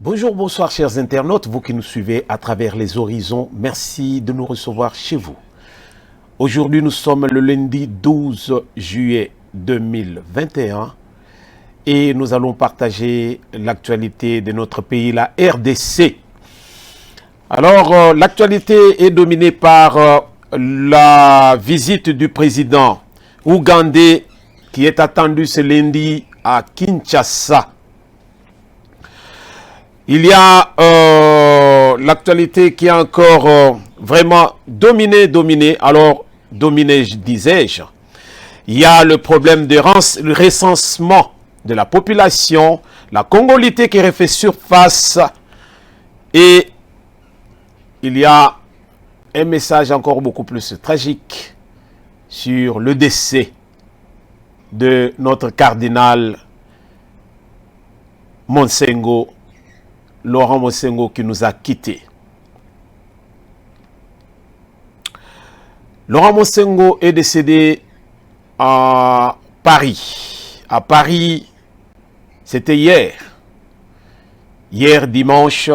Bonjour, bonsoir chers internautes, vous qui nous suivez à travers les horizons, merci de nous recevoir chez vous. Aujourd'hui nous sommes le lundi 12 juillet 2021 et nous allons partager l'actualité de notre pays, la RDC. Alors l'actualité est dominée par la visite du président ougandais qui est attendue ce lundi à Kinshasa. Il y a l'actualité qui est encore vraiment dominée, alors dominée, disais-je. Il y a le problème de le recensement de la population, la congolité qui refait surface et il y a un message encore beaucoup plus tragique sur le décès de notre cardinal Monsengo, Laurent Monsengo, qui nous a quittés. Laurent Monsengo est décédé à Paris. À Paris, c'était hier. Hier dimanche,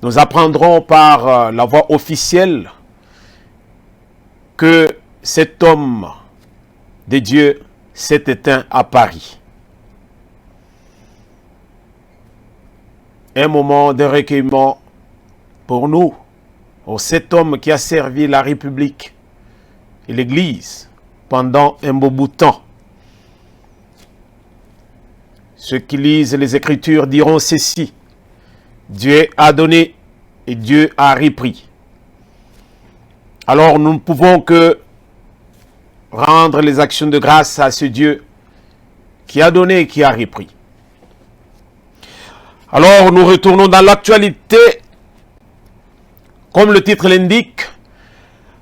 nous apprendrons par la voie officielle que cet homme de Dieu s'est éteint à Paris. Un moment de recueillement pour nous, pour cet homme qui a servi la République et l'Église pendant un beau bout de temps. Ceux qui lisent les Écritures diront ceci: Dieu a donné et Dieu a repris. Alors nous ne pouvons que rendre les actions de grâce à ce Dieu qui a donné et qui a repris. Alors, nous retournons dans l'actualité. Comme le titre l'indique,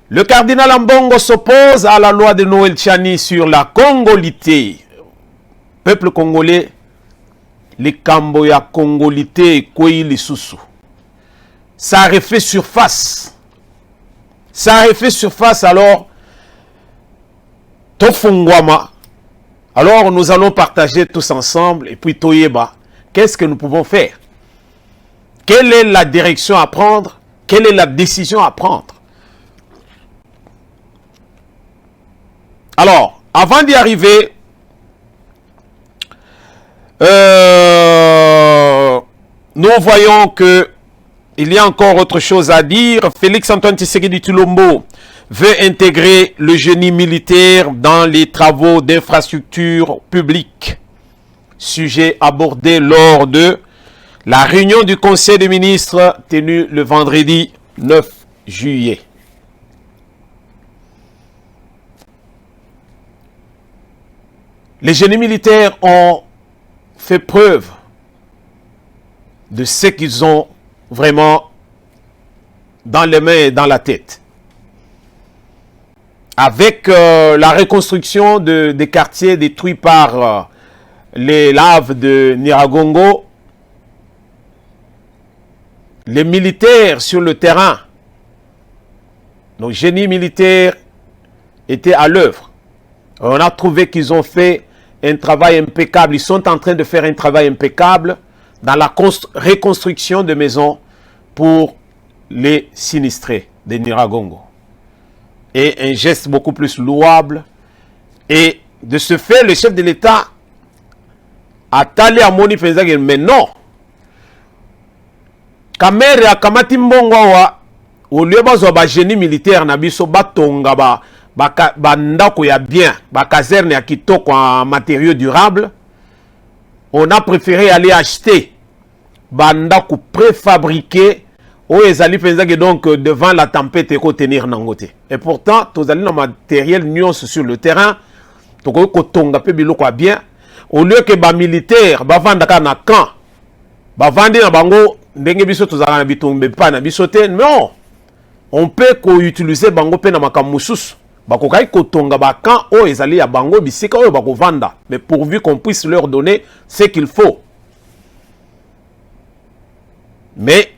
le cardinal Ambongo s'oppose à la loi de Noël Tchani sur la congolité. Peuple congolais, les Kamboya congolité, Kouyi Lisusu. Ça a refait surface. Ça a refait surface, alors, Tofungwama. Alors, nous allons partager tous ensemble, et puis Toyeba. Qu'est-ce que nous pouvons faire? Quelle est la direction à prendre? Quelle est la décision à prendre? Alors, avant d'y arriver, nous voyons que il y a encore autre chose à dire. Félix Antoine Tshisekedi Tshilombo veut intégrer le génie militaire dans les travaux d'infrastructures publiques. Sujet abordé lors de la réunion du Conseil des ministres tenue le vendredi 9 juillet. Les génies militaires ont fait preuve de ce qu'ils ont vraiment dans les mains et dans la tête. Avec la reconstruction des quartiers détruits par les laves de Nyiragongo, les militaires sur le terrain, nos génies militaires étaient à l'œuvre. On a trouvé qu'ils ont fait un travail impeccable. Ils sont en train de faire un travail impeccable dans la reconstruction de maisons pour les sinistrés de Nyiragongo. Et un geste beaucoup plus louable. Et de ce fait, le chef de l'État atali amoni penzage, mais non. Kamere akamati mbongo wa olio bazwa ba génie militaire na biso batonga ba ndako ya bien, ba caserne ya kitoko en matériaux durables. On a préféré aller acheter ba ndako préfabriqué o ezali penzage, donc devant la tempête ko tenir nangote. Et pourtant, tozali na matériel nyonso sur le terrain, toko ko tonga pe biloko ya bien. Au lieu que les militaires bavandaka na camp, bavandi na bango ndenge biso tozaka na bitumbe pa na bisote, non. On peut utiliser bango pe na makamususu. Bakokai kotonga ba camp o ezali ya bango bisika o bakovanda, mais pourvu qu'on puisse leur donner ce qu'il faut. Mais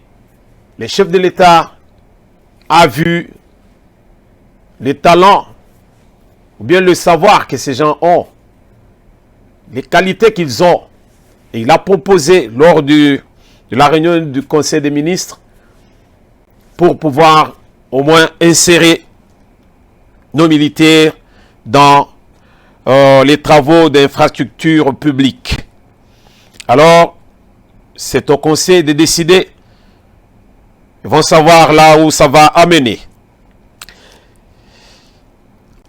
le chef de l'État a vu les talents ou bien le savoir que ces gens ont, les qualités qu'ils ont. Et il a proposé lors du de la réunion du Conseil des ministres pour pouvoir au moins insérer nos militaires dans les travaux d'infrastructures publiques. Alors, c'est au Conseil de décider. Ils vont savoir là où ça va amener.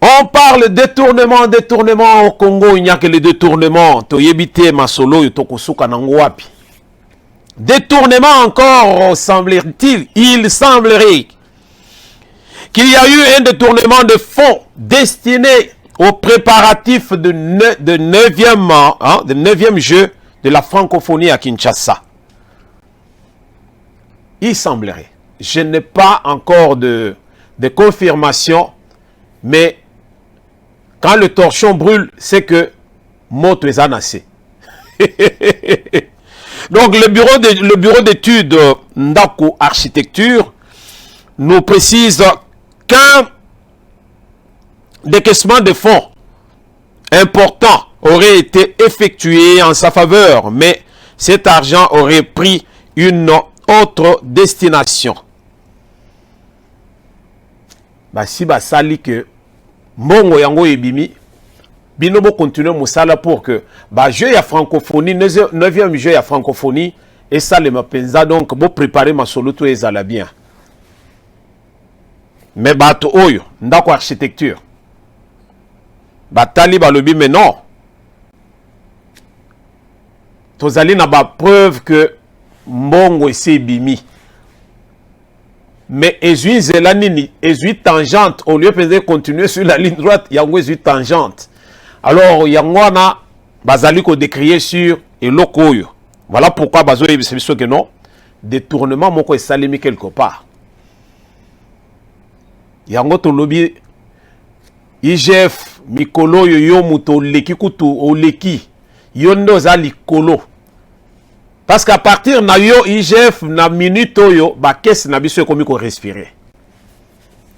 On parle détournement au Congo. Il n'y a que les détournements. Détournement encore, semblerait-il. Il semblerait qu'il y a eu un détournement de fonds destiné aux préparatifs de 9e jeu de la francophonie à Kinshasa. Il semblerait. Je n'ai pas encore de confirmation, mais quand le torchon brûle, c'est que moto est anassé. Donc le bureau d'études Ndaku Architecture nous précise qu'un décaissement de fonds important aurait été effectué en sa faveur, mais cet argent aurait pris une autre destination. Si sali que mbongo yango ebimi bino bo continuer musala pour que jeu ya francophonie 9e jeu ya francophonie et ça le mapenza donc bo préparer ma solo to ezala bien. Mais bato oyo ndako architecture batali balobi mais non. Tozali na ba preuve que mbongo ese bimi. Mais ezui zelanini, ezui tangente, au lieu de continuer sur la ligne droite, yango ezui tangente. Alors yangwana bazali ko décrier sur eloko oyo. Voilà pourquoi bazo yebisebiso que non, détournement moko esalemi quelque part. Yango to lobi IGF mikolo yo muto leki kutu oleki yondo za likolo. Parce qu'à partir na yo IGF na minute oyo ba caisse na biso komi ko respirer.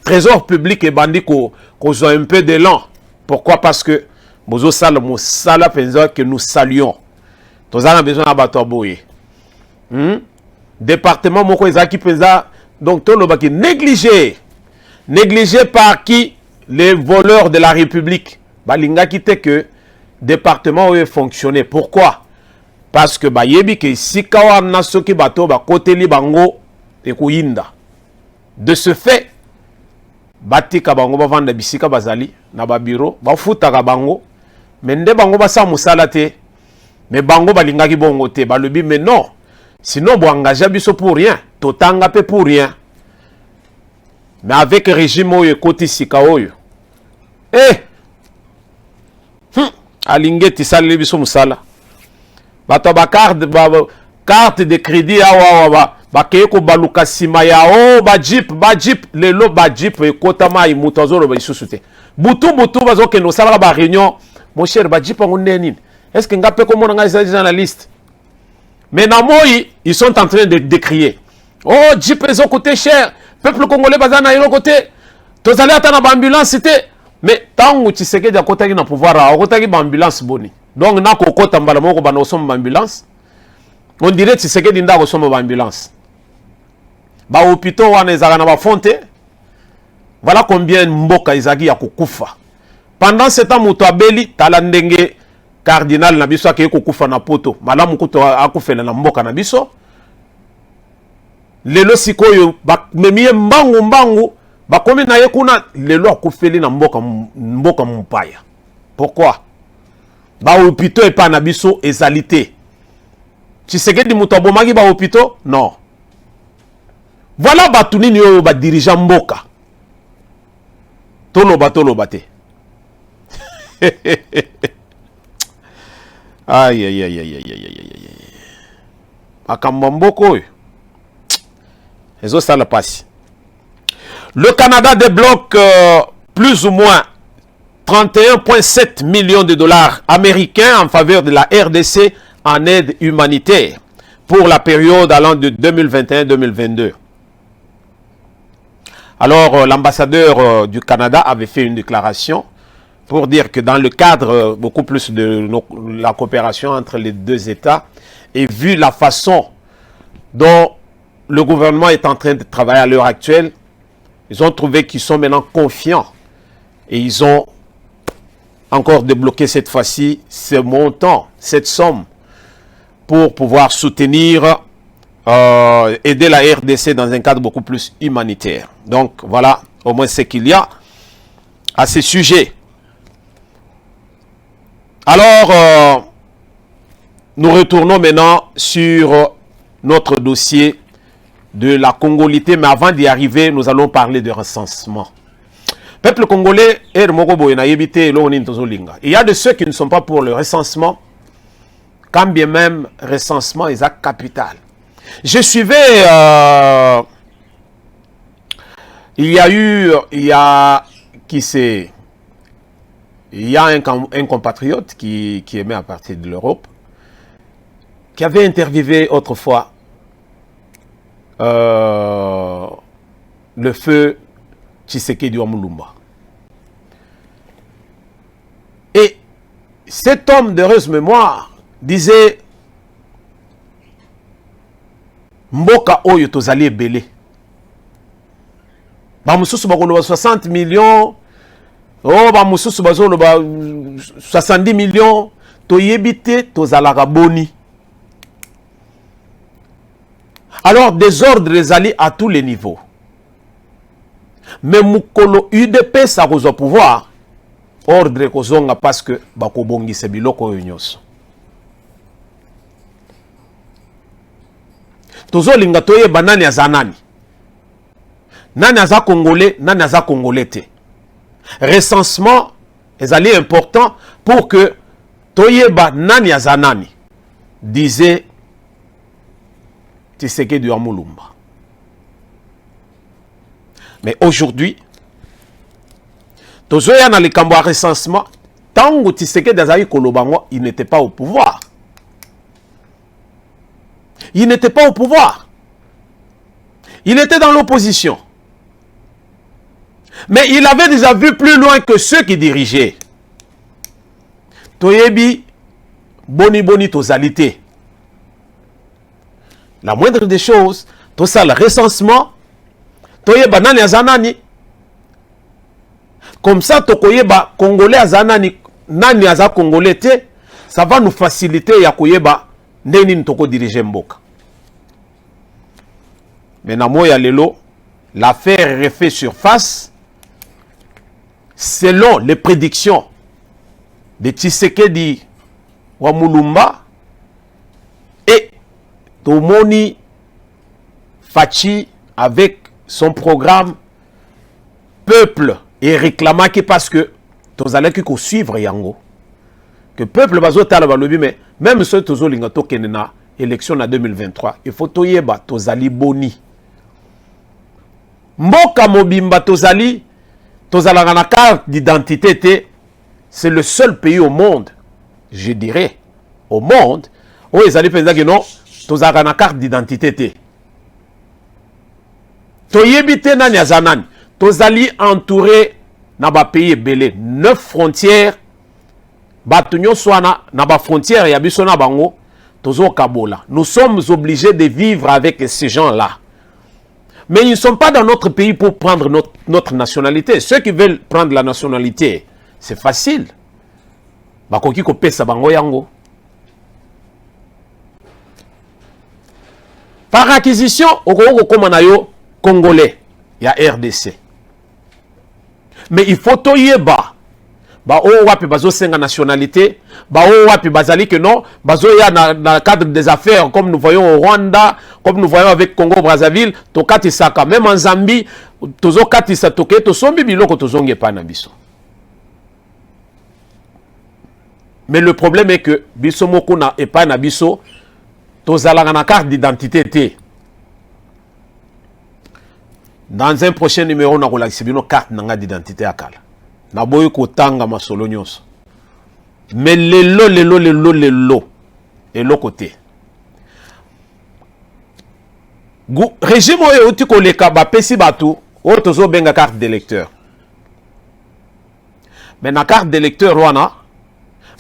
Trésor public et bandi ko zo un peu d'élan. Pourquoi? Parce que bozo sala mo sala penza que nous saluons. Tozana besoin na bato boye. Département moko ezaki penza donc to lobaki négligé par qui? Les voleurs de la République. Balinga kite que département oyo fonctionner. Pourquoi? Parce que yebi ke sikawa nasoki bato koteli bango ekuyinda. De ce fait, batika bango bavanda bisika bazali na ba bureau, bafutaka bango, mais nde bango basa musala te, mais bango balingaki bongo te, balobi mais non. Sinon bo engagé biso pour rien, totanga pe pour rien. Mais avec le régime oyo koti sika oyo. Alingeti sali biso musala. Bato ba carte de crédit awa bakeye ko baluka sima ya ba jeep lelo ba jeep ekotama imutazoro ba isusu te. Butu bazo ke no sala ba réunion mon cher ba jeep ngo neni. Est-ce que ngape ko mona nga dans la liste? Mais na moi ils sont en train de décrier. Oh jeep ezo coûté cher. Peuple congolais bazana yelo côté. Tozali ata na ba ambulance te. Mais tangu Tshisekedi akotaki na pouvoir akotaki ba ambulance boni. Donc, na kokota mbala moko bana osomba ambulance. On dirait Tshisekedi nda osomba ambulance. Ba hôpitaux wana ezaka na ba fonte. Voilà combien mboka ezaki ya kokufa. Pendant ce temps muto abeli tala ndenge cardinal na biso akeye kokufa na poto. Malamu kuto akufela na mboka na biso. Lelo sikoyo memiye mbangu bakomi na ye kuna lelo akufeli na mboka mpaya. Pourquoi? Ba hôpitaux et pas na biso ezalité. Tshisekedi muto abomaki ba hôpitaux? Non. Voilà batuni ni yo ba dirigeant mboka. Tolo te. Aïe. Akamba mboko. Ezo sala passe. Le Canada débloque plus ou moins 31,7 millions de dollars américains en faveur de la RDC en aide humanitaire pour la période allant de 2021-2022. Alors, l'ambassadeur du Canada avait fait une déclaration pour dire que dans le cadre beaucoup plus de la coopération entre les deux États et vu la façon dont le gouvernement est en train de travailler à l'heure actuelle. Ils ont trouvé qu'ils sont maintenant confiants et ils ont encore débloqué cette fois-ci ce montant, cette somme pour pouvoir soutenir, aider la RDC dans un cadre beaucoup plus humanitaire. Donc voilà au moins ce qu'il y a à ce sujet. Alors, nous retournons maintenant sur notre dossier de la congolité, mais avant d'y arriver, nous allons parler de recensement. Peuple congolais, il y a de ceux qui ne sont pas pour le recensement, quand bien même recensement est capital. Je suivais, il y a un compatriote qui aimait à partir de l'Europe, qui avait interviewé autrefois le feu Tshisekedi Wamulumba. Et cet homme d'heureuse mémoire disait Mboka oyo tozali ebele. Ba mususu bakoloba 60 millions, oh ba mususu bazoloba 70 millions, toyebite tozalaka boni. Alors désordre ezali à tous les niveaux. Mais mukolo UDP sa kozo pouvoir, ordre kozonga parce que bakobongisa biloko oyo nyonso. Tozolinga toyeba nani aza nani. Nani aza congolais, nani aza congolais te. Recensement ezali important pour que toyeba nani aza nani, disait Tshisekedi Wamulumba. Mais aujourd'hui, tozoya na likambo ya recensement, tango Tshisekedi azali kolobango, il n'était pas au pouvoir. Il n'était pas au pouvoir. Il était dans l'opposition. Mais il avait déjà vu plus loin que ceux qui dirigeaient. Toyebi, boni boni tozalité. La moindre des choses, tout ça, le recensement, toyeba nani azanani. Comme ça, tokoyeba congolais azanani, nani aza congolais te, ça va nous faciliter ya koyeba ndeni ntoko diriger mboka. Mais na moya lelo, l'affaire refait surface selon les prédictions de Tshisekedi Wamulumba et Tomoni Fachi avec son programme Peuple et réclamant que parce que tous allez que suivre yango que peuple bazo tala balobi mais même ceux tozo linga tokenena élection en 2023 il faut toyeba tozali boni mboka mobimba tozali tozalanga na carte d'identité te. C'est le seul pays au monde, je dirais au monde où ils allaient penser que non tozalanga na carte d'identité te. Toyebite nani azanani tozali entouré na ba pays belé 9 frontières batunyo swana na ba frontières ya biso na bango tozo kabola. Nous sommes obligés de vivre avec ces gens-là. Mais ils ne sont pas dans notre pays pour prendre notre nationalité. Ceux qui veulent prendre la nationalité, c'est facile. Bakoki ko pesa bango yango. Par acquisition, okoko komanayo congolais, il y a RDC. Mais il faut toyeba. Ba o wapi bazo senga nationalité, ba o wapi bazali que non, bazo ya na cadre des affaires comme nous voyons au Rwanda, comme nous voyons avec Congo Brazzaville, to katisaka même en Zambie, tozo katisa toke to sombi biloko tozonge pa na biso. Mais le problème est que biso moko na epa na biso tozalanga na carte d'identité te. Dans un prochain numéro na kolakisa bino carte nanga d'identité akala. Na boyo kotanga masolo nyonso. Mais lelo et le côté. Régime oyo uti koleka ba pesi batu o tozo benga carte d'électeur. Mais na carte d'électeur wana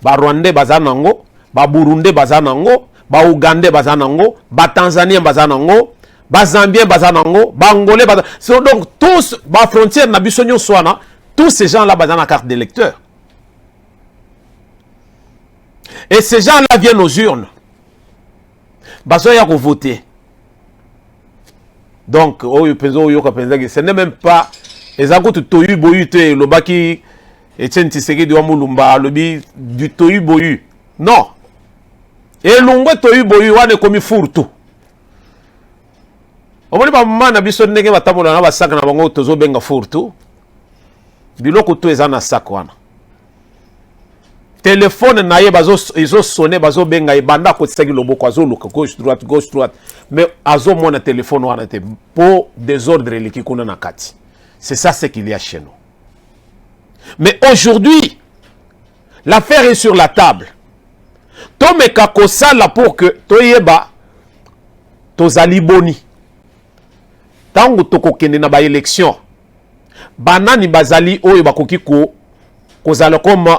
ba Rwandais bazanango, ba Burundais bazanango, ba Ougandais baza nango, ba Tanzaniens baza nango, ba Zambiens baza nango, ba Angolais baza. Donc tous ba frontière na biso nyonso wana, tous ces gens-là baza na carte d'électeur. Et ces gens-là viennent aux urnes. Bazo ya ko voter. Donc ce n'est même pas ezakutu toyu boyu te lobaki Etienne Tshisekedi wa Mulumba lobi du toyu boyu. Non. Et longwe toyu boyu wane komi furtu. Omoni ba mama biso ndenge batamola na basaka na bango tozo benga furtu. Biloko to eza na sac wana. Téléphone na ye bazo izo sonné bazo benga ibanda ko tsaki loboko azo luka gauche droite mais azo mona téléphone wana te pour désordre liki kuna na kati. C'est ça ce qu'il y a chez nous. Mais aujourd'hui l'affaire est sur la table. Tomeka kosala pour que toyeba tozali boni. Tango tokokende na ba élection. Banani bazali oyo bakoki ko kozala comme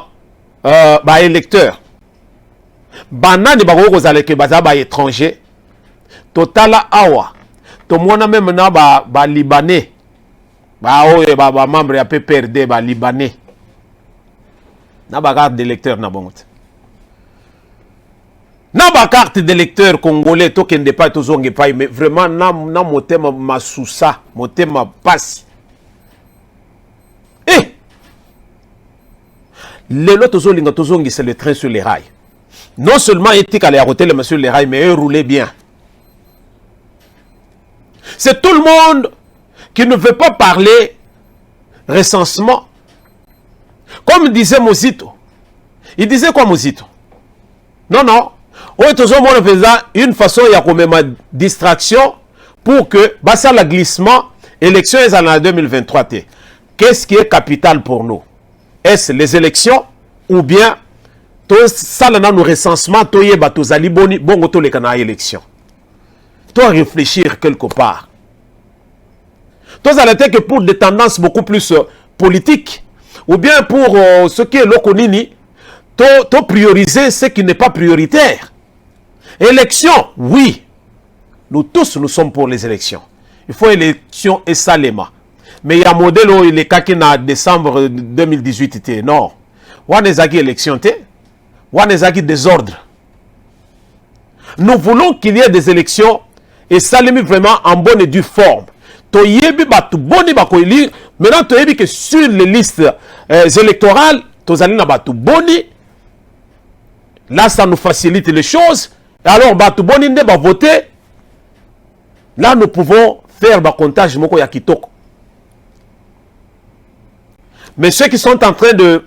ba électeur. Banani bakoki kozala ke bazala ba étranger. Totala awa. Tomona même na ba libanais. Ba oyo ba membre ya PPRD ba libanais. Na ba carte d'électeur na bongote. Na ba carte d'électeur congolais tokende pa tozonge pa mais vraiment na motema masusa, motema passe. Lelo tozolinga tozongi c'est le train sur les rails. Non seulement éthique à la hôtel sur les rails mais rouler bien. C'est tout le monde qui ne veut pas parler recensement. Comme disait Mozito. Il disait quoi Mozito? Non. On faisant une façon il y a quand même distraction pour que ça la glissement élection est en 2023. Qu'est-ce qui est capital pour nous? Est-ce les élections ou bien ça là nous recensement toye ba tozali boni bongo to le kana élection. Toi réfléchir quelque part. Toi ça que pour des tendances beaucoup plus politiques ou bien pour ce qui est lokonini to prioriser ce qui n'est pas prioritaire. Élection, oui. Nous tous nous sommes pour les élections. Il faut élection et salema. Mais il y a un modèle où il est kaki en décembre 2018. Non. Wan ezaki élection te. Wan ezaki désordre. Nous voulons qu'il y ait des élections et salemi vraiment en bonne et due forme. Toyebi batu boni bako élire. Maintenant toyebi que sur les listes électorales, tozali na batu boni. Là ça nous facilite les choses. Alors batu boni ne ba voter. Là nous pouvons faire ba comptage moko ya kitoko. Mais ceux qui sont en train de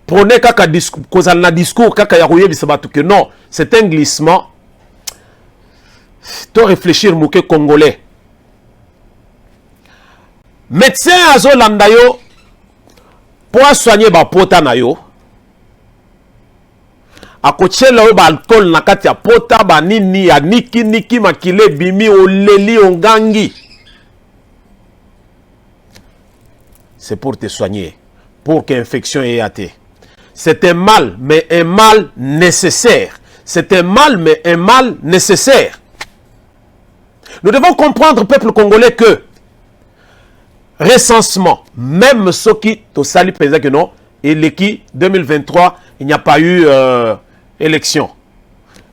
prôner kaka discours kaka ya koyebi sabatu que non, c'est un glissement. To réfléchir mouke congolais. Médecin azo landa yo pour soigner ba pota na yo. Akochela yo ba alcool na kati ya pota ba nini ya niki makile bimi oleli ongangi. C'est pour te soigner, pour qu'infection ait été. C'est un mal, mais un mal nécessaire. C'est un mal, mais un mal nécessaire. Nous devons comprendre, peuple congolais, que recensement, même ceux qui te saluent, par exemple, que non, et l'équipe 2023, il n'y a pas eu élection.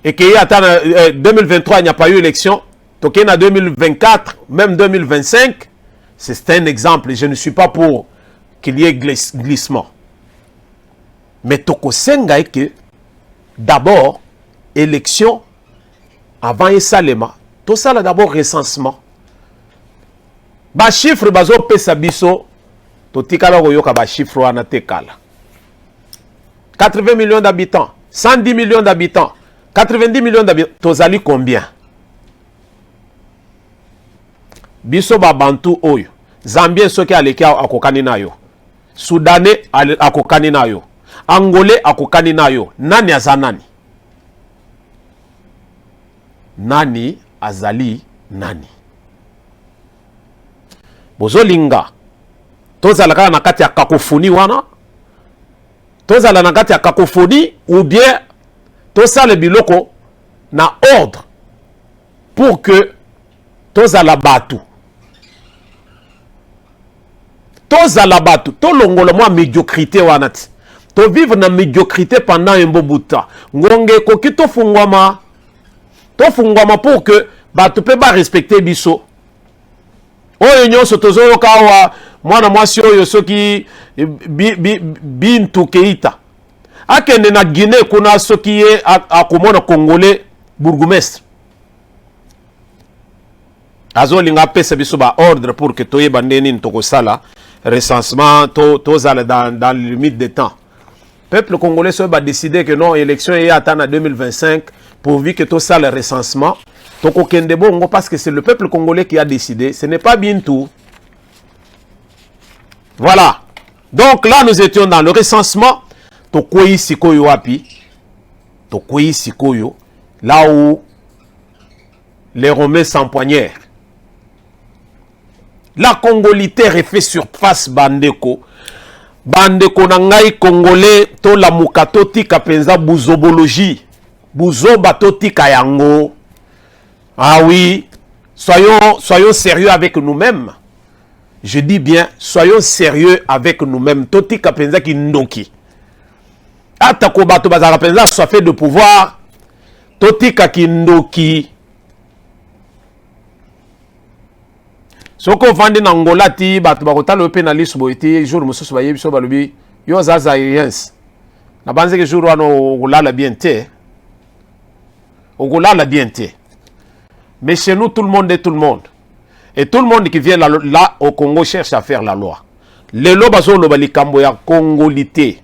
Et qu'il y a 2023, il n'y a pas eu élection. Donc, il y a 2024, même 2025. C'est un exemple. Je ne suis pas pour qu'il y ait glissement. Mais Toko Senga est que d'abord, élection, avant et salema, tout ça là d'abord recensement. Ba chiffre bazo pesa biso, to tikala koyoka ba chiffre wana tekala. 80 millions d'habitants, 110 millions d'habitants, 90 millions d'habitants, tozali combien? Biso ba bantu oyo Zambien soki aleki akokani na yo, Soudanais akokani na yo, Angolais akokani na yo. Nani aza nani? Nani azali nani? Bozolinga tozala na kati ya kakofoni wana, tozala na kati ya kakofoni ou bien tout ça le biloko na ordre pour que tous à la batu. Tous à la batu. Tout l'ongolo moi médiocrité wanati. To vivre na médiocrité pendant un beau bout de temps. Ngonge koki to fungwama. To fungwama pour que batu pe ba respecter biso. Oyo nyonso tozo kawa mwana mwasi oyo soki Bintou Keïta. Akende na Guinée kuna soki ye akomona congolais bourgmestre. Azo linga pesa biso ba ordre pour que toye bandeni ntoko sala recensement to zala dans le limite de temps. Peuple congolais va décider que non, élection est attend en 2025 pourvu que tout ça le recensement. Toko kende bongo parce que c'est le peuple congolais qui a décidé. Ce n'est pas Bintou. Voilà. Donc là, nous étions dans le recensement. Tokoyi sikoyo wapi. Tokoyi sikoyo. Là où les Romains s'empoignèrent. La congolité refait surface bandeko. Bandeko nangai congolais to la mukato tika penza bouzobologie. Bouzoba to tika yango. Ah oui, soyons sérieux avec nous-mêmes. Je dis bien, soyons sérieux avec nous-mêmes. To tika penza ki ndoki. Atako bato bazara penza soit fait de pouvoir. To tika ki ndoki. Soko vandi na Angola ti bato bakota le pénaliste boiti jour mususu ba yebiso balobi yo zaza yens na banze ke jour wano ogulala bien te ogulala bien te mais chez nous tout le monde est tout le monde et tout le monde qui vient là au Congo cherche à faire la loi le lo bazo lo balikambo ya congolité.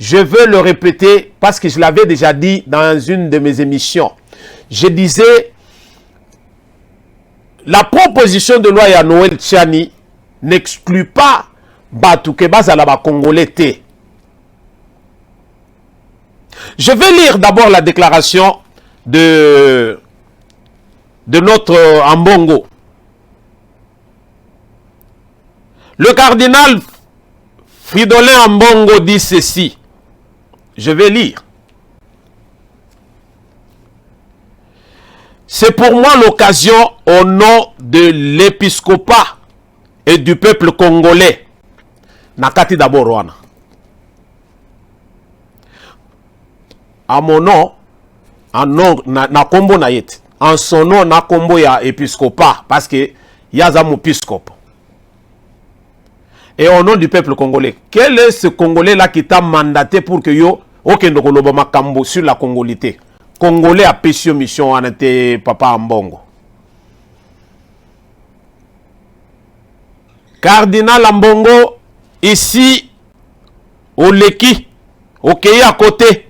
Je veux le répéter parce que je l'avais déjà dit dans une de mes émissions. Je disais la proposition de loi à Noël Tchani n'exclut pas Batouke Bazalaba Congolais. Je vais lire d'abord la déclaration de notre Ambongo. Le cardinal Fridolin Ambongo dit ceci. Je vais lire. C'est pour moi l'occasion, au nom de l'épiscopat et du peuple congolais, Nakati d'abord Rwanda. À mon nom, en nom, na kombo na yet. En son nom, na kombo ya épiscopat, parce que yazamu épiscope. Et au nom du peuple congolais, quel est ce Congolais là qui t'a mandaté pour que yo okendo koloba makambo sur la congolité? Congolais a péché mission en été papa Ambongo. Cardinal Ambongo, ici, au Leki, au Kéi à côté.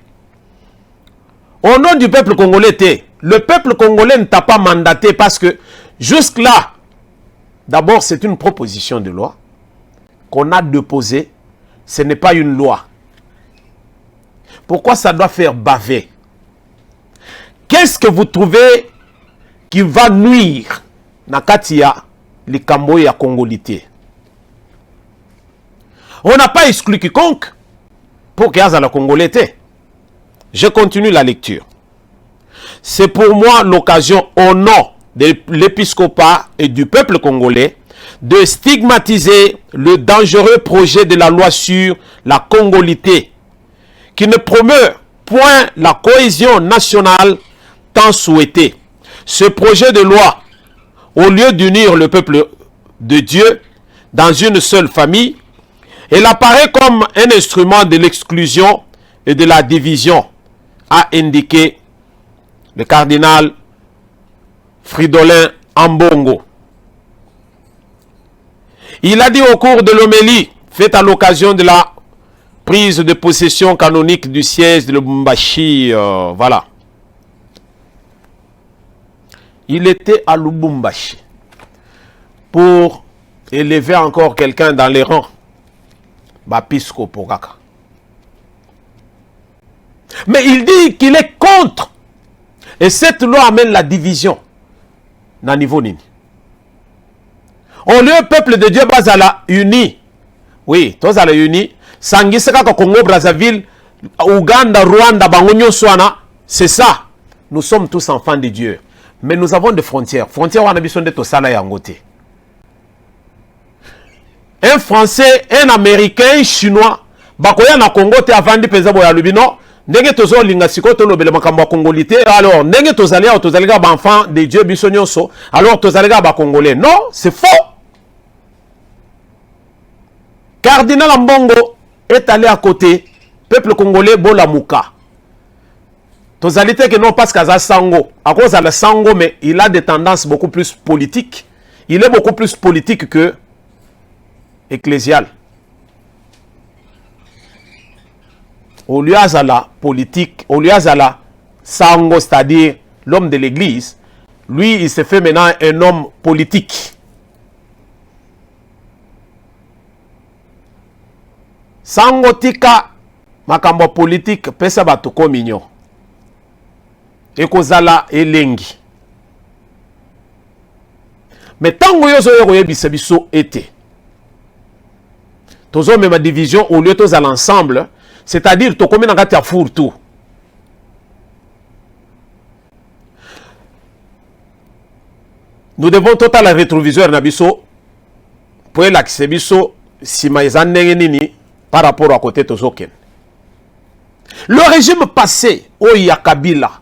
Au nom du peuple congolais, le peuple congolais ne t'a pas mandaté parce que jusque-là, d'abord c'est une proposition de loi qu'on a déposée. Ce n'est pas une loi. Pourquoi ça doit faire baver? Qu'est-ce que vous trouvez qui va nuire Nakatia, les Kambo et la congolité? On n'a pas exclu quiconque pour qu'il y ait la congolité. Je continue la lecture. C'est pour moi l'occasion, au nom de l'épiscopat et du peuple congolais, de stigmatiser le dangereux projet de la loi sur la congolité, qui ne promeut point la cohésion nationale tant souhaité. Ce projet de loi, au lieu d'unir le peuple de Dieu dans une seule famille, il apparaît comme un instrument de l'exclusion et de la division, a indiqué le cardinal Fridolin Ambongo. Il a dit au cours de l'homélie faite à l'occasion de la prise de possession canonique du siège de Lubumbashi, voilà. Il était à Lubumbashi pour élever encore quelqu'un dans les rangs. Bapisco Pogaka. Mais il dit qu'il est contre. Et cette loi amène la division. Na niveau nini. Au lieu peuple de Dieu bazala uni. Oui, tous à la uni. Sangisaka Congo Brazzaville, Ouganda, Rwanda, Bangonyo, Swana, c'est ça. Nous sommes tous enfants de Dieu. Mais nous avons des frontières. Frontières, on a besoin de tout ça là et en côté. Un Français, un Américain, un Chinois, bakoya na Congo te avant de peser boya lubino, ndenge tozo linga siko to lobele makambo congolité, alors ndenge tozalia tozaliga ba enfant de Dieu biso nyonso, alors tozaliga ba congolais. Non, c'est faux. Cardinal Ambongo est allé à côté, peuple congolais Bolamuka. Tozalité que non parce qu'à Sango, à cause de la Sango, mais il a des tendances beaucoup plus politiques. Il est beaucoup plus politique que ecclésial. Au lieu de la politique, au lieu de la Sango, c'est-à-dire l'homme de l'église, lui, il se fait maintenant un homme politique. Sango tika makambo politique pesa batuko minyo. Ekozala elengi. Mais tango yozo yoyebisa biso été. Tozo même division au lieu de l'ensemble, c'est-à-dire to commune ngati ya four tout. Nous devons total la rétroviseur na biso pour l'accès biso si maizane nini par rapport à côté tozoken. Le régime passé au Yakabila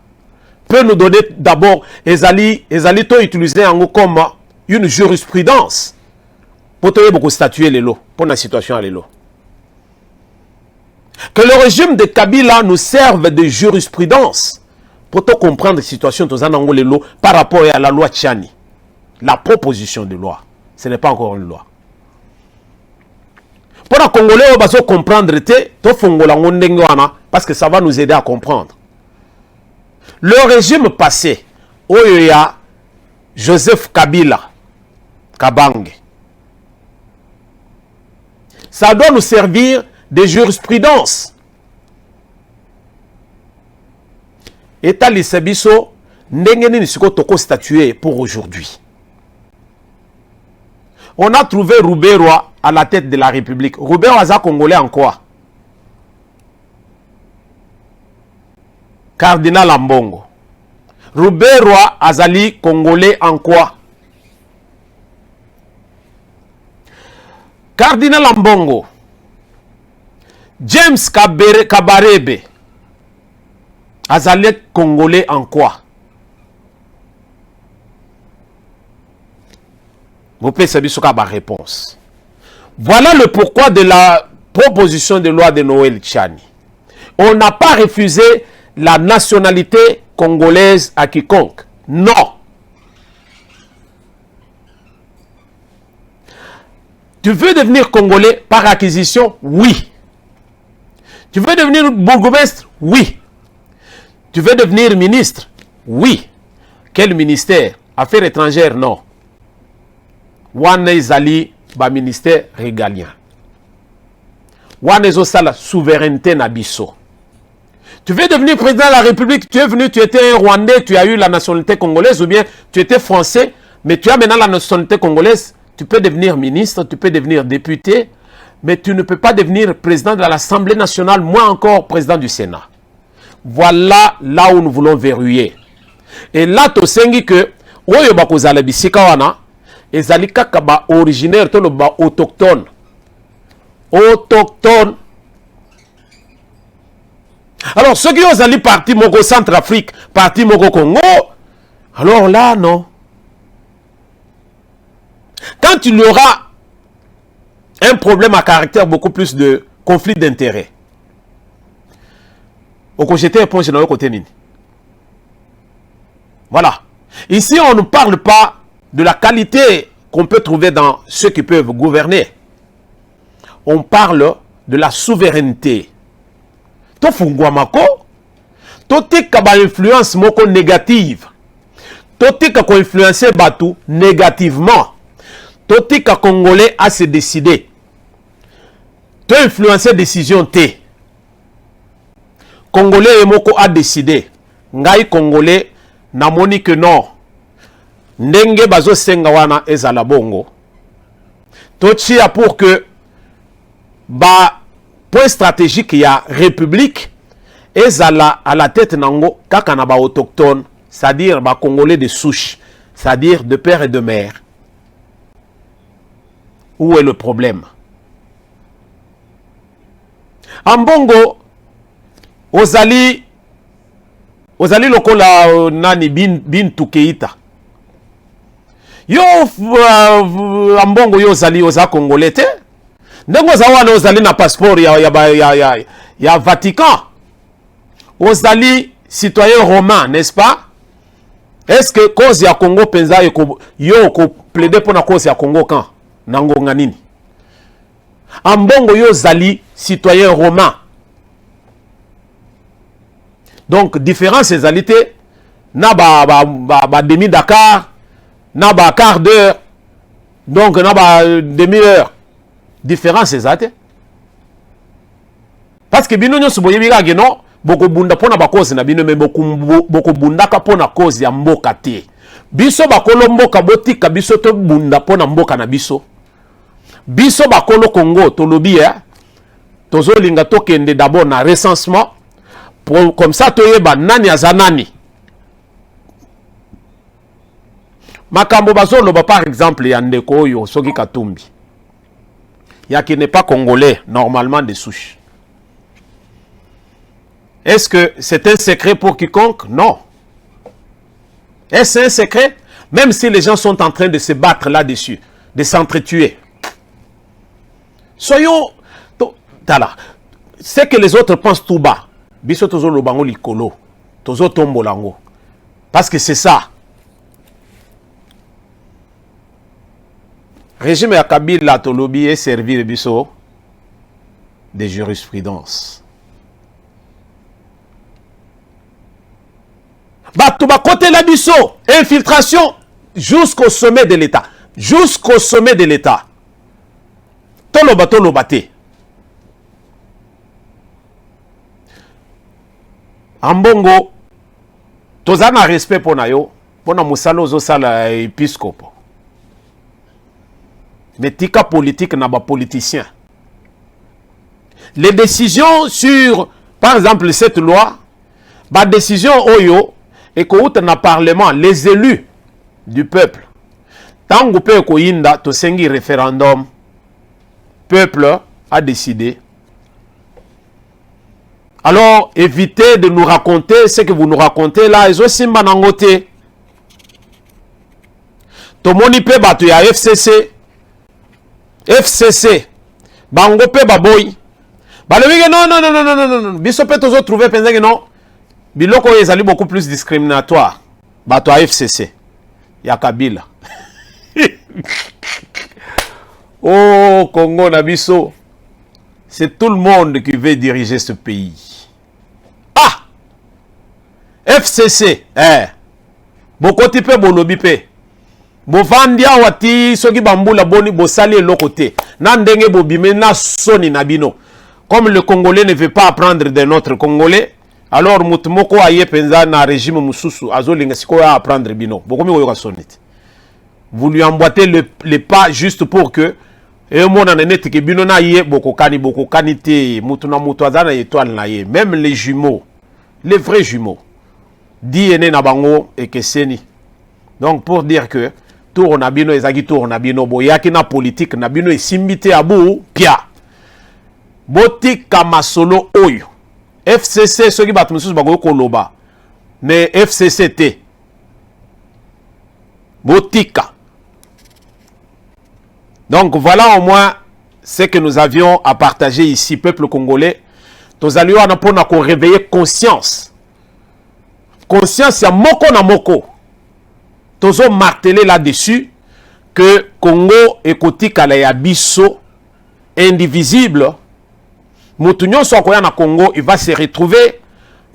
peut nous donner d'abord ezali to utiliser comme une jurisprudence pour te beaucoup statuer les lots pour la situation à l'élo. Que le régime de Kabila nous serve de jurisprudence pour te comprendre la situation de les lots par rapport à la loi Tchani. La proposition de loi, ce n'est pas encore une loi. Pour les Congolais, on va comprendre parce que ça va nous aider à comprendre. Le régime passé, Oyoya, Joseph Kabila, Kabange, ça doit nous servir de jurisprudence. État Lissabiso, n'engeni nisiko toko statuer pour aujourd'hui. On a trouvé Roubaix-Roy à la tête de la République. Roubaix-Roy congolais en quoi? Cardinal Ambongo. Roubaix-Roy azali congolais en quoi? Cardinal Ambongo. James Kabarebe azali congolais en quoi? Vous pouvez savoir la réponse. Voilà le pourquoi de la proposition de loi de Noël Tchani. On n'a pas refusé la nationalité congolaise à quiconque. Non. Tu veux devenir congolais par acquisition? Oui. Tu veux devenir bourgmestre? Oui. Tu veux devenir ministre? Oui. Quel ministère? Affaires étrangères? Non. Wana izali ba ministère régalien. Wana ezosala souveraineté na biso. Tu veux devenir président de la République, tu es venu, tu étais un Rwandais, tu as eu la nationalité congolaise, ou bien tu étais français, mais tu as maintenant la nationalité congolaise, tu peux devenir ministre, tu peux devenir député, mais tu ne peux pas devenir président de l'Assemblée nationale, moins encore président du Sénat. Voilà là où nous voulons verrouiller. Et là, tu sais que, oyo bakozala bisika wana, ezali kaka ba originaire to ba autochtone. Autochtone. Alors ceux qui ont allé parti Mogo Centrafrique, parti Mogo Congo, alors là non. Quand il y aura un problème à caractère beaucoup plus de conflit d'intérêts, au côté éponge dans le côté nini. Voilà. Ici on ne parle pas de la qualité qu'on peut trouver dans ceux qui peuvent gouverner. On parle de la souveraineté. To fungwamako, to tika ba influence moko négative. To tika ko influencer batu négativement. To tika congolais à se décider. To influencer décision T. Congolais moko a décidé. Ngai congolais namoni que non. Ndenge bazo senga wana ezala bongo. Tochia pour que ba point stratégique ya république ezala à la tête nango kaka na ba autochtone, c'est-à-dire ba congolais de souche, c'est-à-dire de père et de mère. Où est le problème? En Bongo, ozali lokola nani Bintou Keïta. Yo en Bongo yo ozali oza congolais te. Ndengo za wana ozali na passeport ya Vatican. Ozali citoyen romain, n'est-ce pas? Est-ce que cause ya Congo penza yo ko plaider pour na cause ya Congo quand? Nangonga nini? En Bongo yo ozali citoyen romain. Donc différence ezalité na ba demi Dakar, na ba quart d'heure, donc na ba demi-heure. Différence ezalité. Parce que bino nyonso boyebi kage non boko bunda pona ba cause na bino me boko bunda ka pona cause ya mboka te. Biso bakolo mboka botika biso to bunda pona mboka na biso. Biso bakolo Congo tolobi tozo linga tokende d'abord na recensement pour comme ça toyeba nani azanani. Makambo bazoloba par exemple ya ndeko oyo Soki Katumbi. Ya qui n'est pas congolais normalement de souche. Est-ce que c'est un secret pour quiconque? Non. Est-ce un secret? Même si les gens sont en train de se battre là-dessus, de s'entretuer. Soyons... C'est que les autres pensent tout bas. Biso tozo lobango likolo. Tozo tombo lango. Parce que c'est ça. Régime ya Kabila tolobi et servir biso de jurisprudence. Bato ba côté la biso, infiltration jusqu'au sommet de l'État. Jusqu'au sommet de l'État. Toloba te. En Bongo, tozana respect pona yo, pona musalo zo sala épiscope. Mais tika politique n'a pas politicien. Les décisions sur, par exemple, cette loi, la décision oyo, et qu'au na parlement, les élus du peuple, tant que ko yinda to sengi référendum, peuple a décidé. Alors, évitez de nous raconter ce que vous nous racontez là, et aussi manangote. Tomoni pe batu ya FCC, bango pe baboy. Balewige non. Biso pe tozo trouver penza que non. Biloko ezali beaucoup plus discriminatoire. Bato à FCC. Ya Kabila. Oh, Congo na biso. C'est tout le monde qui veut diriger ce pays. Ah! FCC, Bokoti pe bolobi pe. Bofandia wati soki bambula boni bosali eloko te. Na ndenge bobime na soni na bino. Comme le Congolais ne veut pas apprendre de notre Congolais, alors mutumoko aye penza na régime mususu azolinga siko ya apprendre bino. Bokomi oyoka sonite. Vous lui emboîtez les pas juste pour que et mona nete ke bino na ye bokokani te mutuna mutu azana étoile na ye. Même les jumeaux, les vrais jumeaux. Di ene na bango et keseni. Donc pour dire que tour na bino ezaki tour na bino boyaki na politique na bino esimbite abu pia. Botika masolo oyo. FCC soki batu mususu bagoyo koloba. Mais FCC te. Botika. Donc voilà au moins ce que nous avions à partager ici, peuple congolais. Nous allions pour réveiller conscience. Conscience, il y a moko na moko. Nous avons martelé là-dessus que Congo et Kotika la biso indivisible. Moutounion soit na Congo, il va se retrouver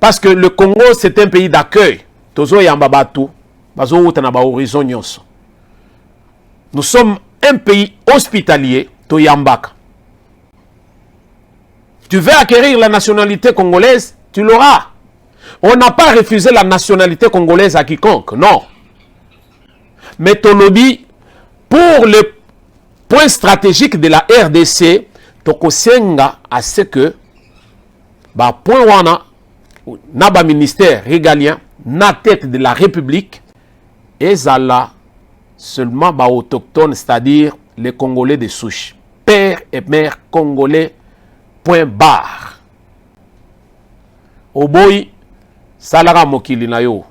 parce que le Congo c'est un pays d'accueil. Tozo yamba batu, bazo utana ba horizon nyonso. Nous sommes un pays hospitalier, Toyambak. Tu veux acquérir la nationalité congolaise, tu l'auras. On n'a pas refusé la nationalité congolaise à quiconque, non. Mais ton lobby, pour le point stratégique de la RDC, Tokosenga à ce que, bah, point wana, Naba ministère régalien, na tête de la République, et là seulement bah, autochtones, c'est-à-dire les Congolais de souche. Père et mère congolais, point barre. Oboy, salara mokili na yo.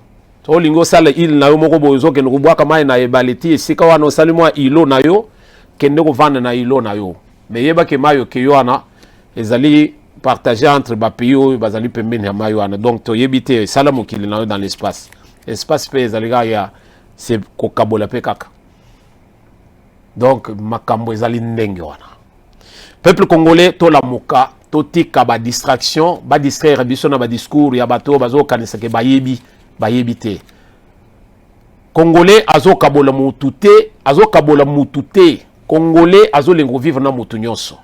To lingo sala il na yo moko bozo ke ngubwa kama na ebaleti esika wana salimwa ilo na yo kende ko vanda na ilo na yo. Mais yeba ke mayo ke yo ana ezali partager entre ba pays oyo bazali pembeni ya mayo wana. Donc to yebite sala mokili na yo dans l'espace. Espace pe ezali ga ya c'est ko kabola pe kaka. Donc makambo ezali ndenge wana. Peuple congolais to la muka to tika ba distraction, ba distraire biso na ba discours ya bato bazo kanisa ke bayebi te. Congolais azo kabola mutu te, Congolais azo lengo vivre na mutu nyonso.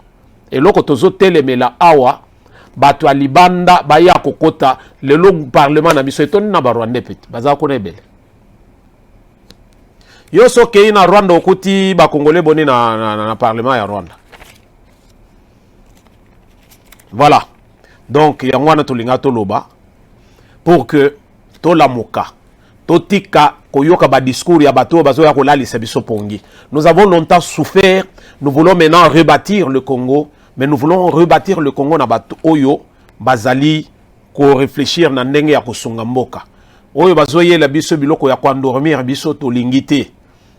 Et loko tozo telemela awa bato alibanda baya kokota lelo parlement na biso etoni na ba Rwanda peti baza ko nebele. Yo soke na Rwanda okuti ba Congolais boni na parlement ya Rwanda. Voilà. Donc yangwana tolinga toloba pour que to la moka to tika koyoka ba discours ya bato bazo ya kolalisa biso pongi. Nous avons longtemps souffert, nous voulons maintenant rebâtir le Congo, mais nous voulons rebâtir le Congo na bato oyo bazali ko réfléchir na ndenge ya kosunga mboka. Oyo bazo yela biso biloko ya kwandormir biso to lingité.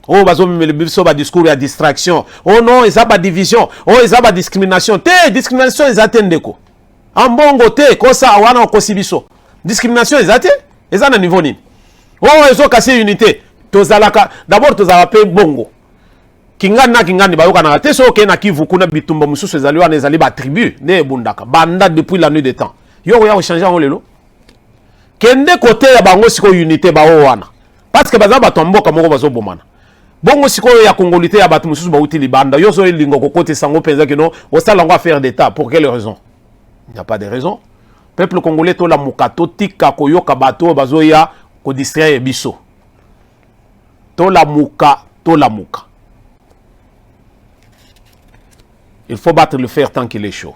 Oh bazo mele biso ba discours ya distraction. Oh non, eza ba division. Oh eza ba discrimination. Te discrimination ezatendeko. Ambongo te kosa wana okosibiso. Discrimination ezate eza na niveau nini? Oh ezo kasi unité. Tozalaka d'abord tozala pe bongo. Kingani bayoka na te so ke na Kivu kuna bitumba mususu ezali wana ezali ba tribu ne bundaka. Banda depuis la nuit des temps. Yo ya changer en lelo. Kende côté ya bango siko unité ba wana. Parce que baza batomboka moko bazo bomana. Bongo sikoyo ya congolité ya batu mususu bauti libanda yo so elingo kokote sango penza que non osala ngo affaire d'état pour quelle raison? Il n'y a pas de raison. Peuple congolais to la mukato tika koyoka bato bazoya ko distraire biso. To la muka. Il faut battre le fer tant qu'il est chaud.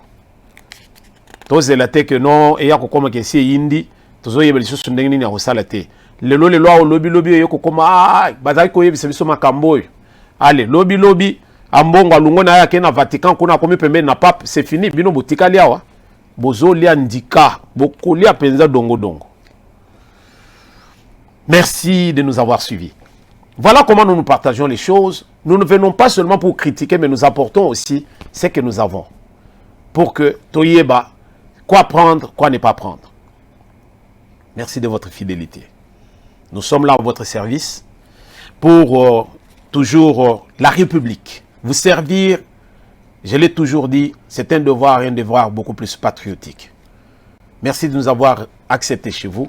To zelate que non et ya ko koma ke si yindi tozo yebeliso sundenge ni ya kosalate. Lelo lobi yoko koma bazali ko yebisa biso makambo. Allez, lobi ambongo alungo na ya ke na Vatican kuna komi pembeni na pape, c'est fini bino botika liawa. Bozo lia ndika, boko lia penza dongo. Merci de nous avoir suivis. Voilà comment nous partageons les choses. Nous ne venons pas seulement pour critiquer, mais nous apportons aussi ce que nous avons. Pour que toyeba quoi prendre, quoi ne pas prendre. Merci de votre fidélité. Nous sommes là à votre service pour toujours la République. Vous servir, je l'ai toujours dit, c'est un devoir beaucoup plus patriotique. Merci de nous avoir acceptés chez vous.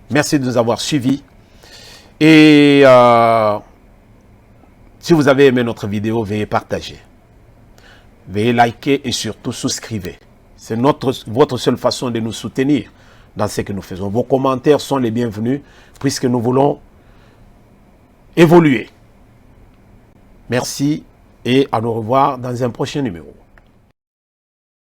Merci de nous avoir suivis. Et si vous avez aimé notre vidéo, veuillez partager. Veuillez liker et surtout souscrivez. C'est votre seule façon de nous soutenir dans ce que nous faisons. Vos commentaires sont les bienvenus puisque nous voulons évoluer. Merci et à nous revoir dans un prochain numéro.